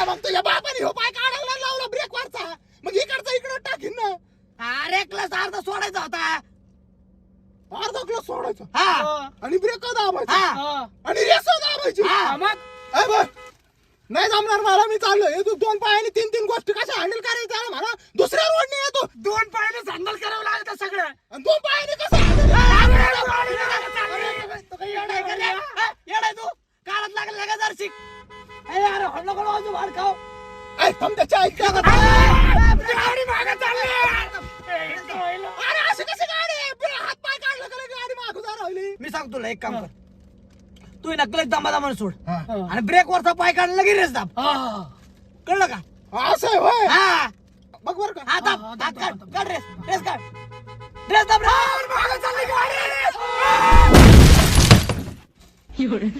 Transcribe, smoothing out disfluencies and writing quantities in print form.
मग तुझ्या बापाने हो पाय काढायला लावला ब्रेक वरचा, मग इकडचा इकडं टाकीन ना. अरे क्लास अर्धा सोडायचा होता. अर्धा क्लास सोडायचा हा आणि ब्रेक दाबायचा हा आणि रेस दाबायची. हा. मग ए बघ, नाही जमणार मला, मी चाललो. हे तू दोन पायाने तीन तीन गोष्टी कशा हँडल करायच्या मला दुसऱ्या रोडने येतो. 2 पायाने हँडल करावं लागतं सगळं. आणि दोन पायाने कसं handle येडाय तू काळात लागला का जरशी. अरे हल्लो करू वाजू भाड खाऊ. ए, थांब त्याच्या ऐकता का? गाडी मागं चालली. अरे अशी कशी गाडी आहे? बिना हात पाय काढलं का लगे गाडी मागं जा राहिली. मी सांगतो तुला एक काम कर, तू नक्कल दमा दमा सोड हा. आणि ब्रेक वरचा पाय काढला की रेस दाब. कळलं का? असं आहे होय. हा बघ बर का. हा दाब, हात काढ रेस रेस काढ रेस दाब रे. मागं चालली गाडी.